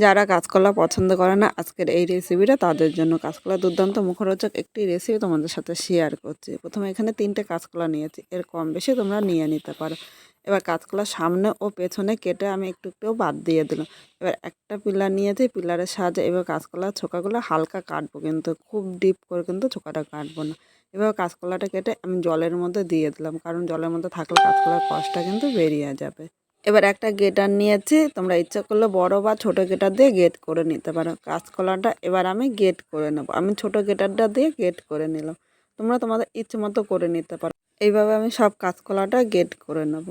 যারা কাঁচকলা পছন্দ করে না আজকের এই রেসিপিটা তাদের জন্য। কাঁচকলা দুর্দান্ত মুখরোচক একটি রেসিপি তোমাদের সাথে শেয়ার করছি। প্রথমে এখানে 3টে কাঁচকলা নিয়েছি, এর কম বেশি তোমরা নিয়ে নিতে পারো। এবার কাঁচকলার সামনে ও পেছনে কেটে আমি একটু একটু বাদ দিয়ে দিলাম। এবার একটা পিলার নিয়েছি, পিলারের সাহায্যে এবার কাঁচকলার ছোকাগুলো হালকা কাটবো, কিন্তু খুব ডিপ করে কিন্তু ছোকাটা কাটবো না। এবার কাঁচকলাটা কেটে আমি জলের মধ্যে দিয়ে দিলাম, কারণ জলের মধ্যে থাকলে কাঁচকলার কষটা কিন্তু বেরিয়ে যাবে। এবার একটা গ্রেটার নিয়েছি, তোমরা ইচ্ছা করলে বড় বা ছোট গ্রেটার দিয়ে গ্রেট করে নিতে পারো। কাঁচকলাটা এবার আমি গ্রেট করে নেব। আমি ছোট গ্রেটারটা দিয়ে গ্রেট করে নিলাম, তোমরা তোমাদের ইচ্ছে মতো করে নিতে পারো। এইভাবে আমি সব কাঁচকলাটা গ্রেট করে নেব।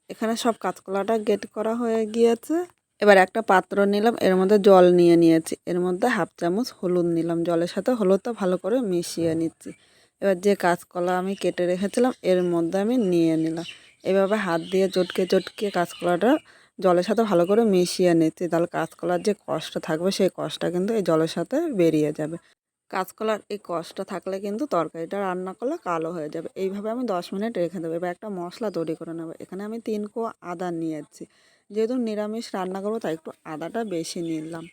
এখানে সব কাঁচকলাটা গ্রেট করা হয়ে গিয়েছে। এবার একটা পাত্র নিলাম, এর মধ্যে জল নিয়ে নিয়েছি, এর মধ্যে হাফ চামচ হলুদ নিলাম, জলের সাথে হলুদটা ভালো করে মিশিয়ে নিচ্ছি। এবার যে কাঁচকলা আমি কেটে রেখেছিলাম এর মধ্যে আমি নিয়ে নিলাম। এভাবে হাত দিয়ে চটকে চটকে কাঁচকলাটা জলের সাথে ভালো করে মিশিয়ে নিচ্ছি, তাহলে কাঁচকলার যে কষটা থাকবে সেই কষটা কিন্তু এই জলের সাথে বেরিয়ে যাবে। কাঁচকলার এই কষটা থাকলে কিন্তু তরকারিটা রান্না করলে কালো হয়ে যাবে। এইভাবে আমি 10 মিনিট রেখে দেবো। এবার একটা মশলা তৈরি করে নেবো। এখানে আমি 3 কোয়া আদা নিয়েছি, যেহেতু নিরামিষ রান্না করবো তাই একটু আদাটা বেশি নিলাম।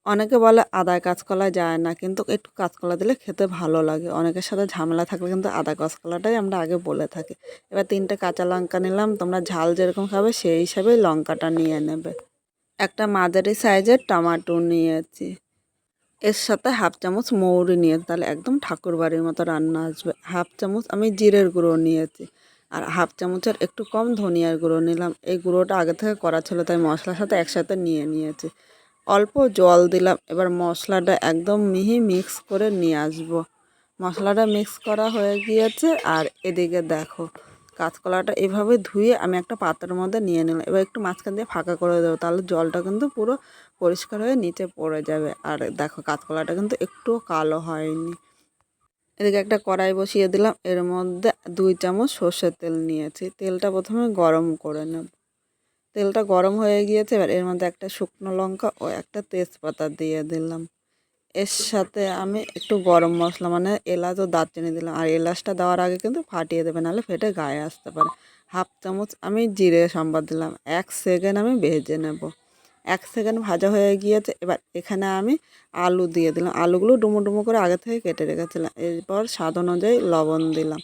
অনেকে বলে আদায় কাঁচকলা যায় না, কিন্তু একটু কাঁচকলা দিলে খেতে ভালো লাগে। অনেকের সাথে ঝামেলা থাকলে কিন্তু আদা কাঁচকলাটাই আমরা আগে বলে থাকি। এবার 3টে কাঁচা লঙ্কা নিলাম, তোমরা ঝাল যেরকম খাবে সেই হিসাবেই লঙ্কাটা নিয়ে নেবে। একটা মাঝারি সাইজের টমেটো নিয়েছি, এর সাথে হাফ চামচ মৌরি নিয়ে, তাহলে একদম ঠাকুরবাড়ির মতো রান্না আসবে। হাফ চামচ আমি জিরের গুঁড়ো নিয়েছি, আর হাফ চামচের একটু কম ধনিয়ার গুঁড়ো নিলাম। এই গুঁড়োটা আগে থেকে করা ছিল তাই মশলার সাথে একসাথে নিয়ে নিয়েছি। অল্প জল দিলাম। এবার মশলাটা একদম মিহি মিক্স করে নিয়ে আসবো। মশলাটা মিক্স করা হয়ে গিয়েছে, আর এদিকে দেখো কাঁচকলাটা এভাবে ধুয়ে আমি একটা পাত্রের মধ্যে নিয়ে নিলাম। এবার একটু মাঝখান দিয়ে ফাঁকা করে দেবো, তাহলে জলটা কিন্তু পুরো পরিষ্কার হয়ে নিচে পড়ে যাবে। আর দেখো কাঁচকলাটা কিন্তু একটুও কালো হয়নি। এদিকে একটা কড়াই বসিয়ে দিলাম, এর মধ্যে 2 চামচ সর্ষের তেল নিয়েছি। তেলটা প্রথমে গরম করে নেব। তেলটা গরম হয়ে গিয়েছে, এবার এর মধ্যে একটা শুকনো লঙ্কা ও একটা তেজপাতা দিয়ে দিলাম। এর সাথে আমি একটু গরম মশলা মানে এলাচ ও দারচিনি দিলাম, আর এলাচটা দেওয়ার আগে কিন্তু ফাটিয়ে দেবে, নাহলে ফেটে গায়ে আসতে পারে। হাফ চামচ আমি জিরে সম্বাদ দিলাম। 1 সেকেন্ড আমি ভেজে নেব। 1 সেকেন্ড ভাজা হয়ে গিয়েছে, এবার এখানে আমি আলু দিয়ে দিলাম। আলুগুলো ডুমো ডুমো করে আগে থেকে কেটে রেখেছিলাম। এরপর স্বাদ অনুযায়ী লবণ দিলাম।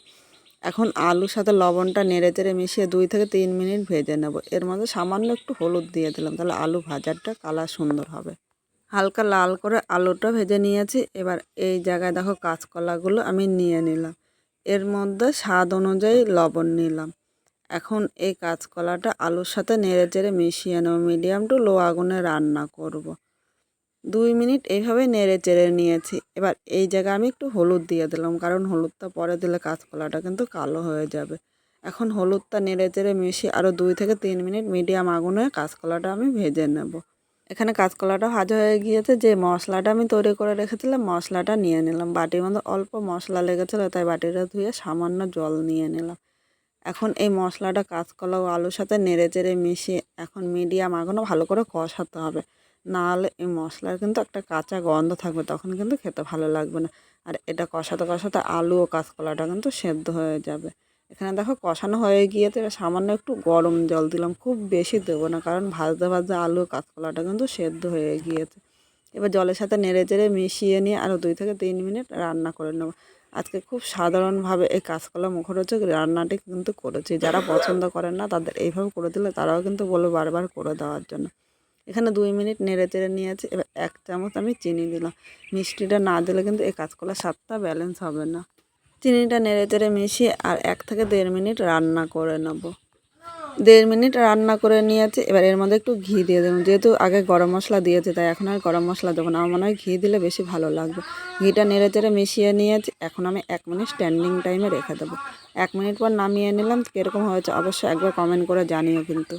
এখন আলুর সাথে লবণটা নেড়ে চেড়ে মিশিয়ে 2 থেকে 3 মিনিট ভেজে নেব। এর মধ্যে সামান্য একটু হলুদ দিয়ে দিলাম, তাহলে আলু ভাজারটা কালার সুন্দর হবে। হালকা লাল করে আলুটা ভেজে নিয়েছি। এবার এই জায়গায় দেখো কাঁচকলাগুলো আমি নিয়ে নিলাম, এর মধ্যে স্বাদ অনুযায়ী লবণ নিলাম। এখন এই কাঁচকলাটা আলুর সাথে নেড়ে চেড়ে মিশিয়ে নেব। মিডিয়াম টু লো আগুনে রান্না করব। 2 মিনিট এইভাবে নেড়ে চেড়ে নিয়েছি। এবার এই জায়গায় আমি একটু হলুদ দিয়ে দিলাম, কারণ হলুদটা পরে দিলে কাঁচকলাটা কিন্তু কালো হয়ে যাবে। এখন হলুদটা নেড়ে চেড়ে মিশিয়ে আরও 2 থেকে 3 মিনিট মিডিয়াম আগুনে কাঁচকলাটা আমি ভেজে নেব। এখানে কাঁচকলাটা ভাজা হয়ে গিয়েছে। যে মশলাটা আমি তৈরি করে রেখেছিলাম মশলাটা নিয়ে নিলাম। বাটির মধ্যে অল্প মশলা লেগেছিলো তাই বাটিটা ধুয়ে সামান্য জল নিয়ে নিলাম। এখন এই মশলাটা কাঁচকলা ও আলুর সাথে নেড়ে চেড়ে মিশিয়ে এখন মিডিয়াম আগুনে ভালো করে কষাতে হবে, নাহলে এই মশলার কিন্তু একটা কাঁচা গন্ধ থাকবে, তখন কিন্তু খেতে ভালো লাগবে না। আর এটা কষাতে কষাতে আলু ও কাঁচকলাটা কিন্তু সেদ্ধ হয়ে যাবে। এখানে দেখো কষানো হয়ে গিয়েছে। এবার সামান্য একটু গরম জল দিলাম, খুব বেশি দেবো না, কারণ ভাজতে ভাজতে আলু ও কাঁচকলাটা কিন্তু সেদ্ধ হয়ে গিয়েছে। এবার জলের সাথে নেড়ে চেড়ে মিশিয়ে নিয়ে আরও 2 থেকে 3 মিনিট রান্না করে নেব। আজকে খুব সাধারণভাবে এই কাঁচকলা মুখরোচক রান্নাটি কিন্তু করেছি। যারা পছন্দ করেন না তাদের এইভাবে করে দিলে তারাও কিন্তু বলবে বারবার করে দেওয়ার জন্য। এখানে 2 মিনিট নেড়ে চেড়ে নিয়েছি। এবার 1 চামচ আমি চিনি দিলাম। মিষ্টিটা না দিলে কিন্তু এই কাঁচকলার স্বাদটা ব্যালেন্স হবে না। চিনিটা নেড়ে চেড়ে মিশিয়ে আর 1 থেকে 1.5 মিনিট রান্না করে নেব। 1.5 মিনিট রান্না করে নিয়েছি। এবার এর মধ্যে একটু ঘি দিয়ে দেবো, যেহেতু আগে গরম মশলা দিয়েছি তাই এখন আর গরম মশলা দেবো না। আমার মনে হয় ঘি দিলে বেশি ভালো লাগবে। ঘিটা নেড়ে চেড়ে মিশিয়ে নিয়েছি। এখন আমি 1 মিনিট স্ট্যান্ডিং টাইমে রেখে দেবো। 1 মিনিট পর নামিয়ে নিলাম। কীরকম হয়েছে অবশ্যই একবার কমেন্ট করে জানিও কিন্তু।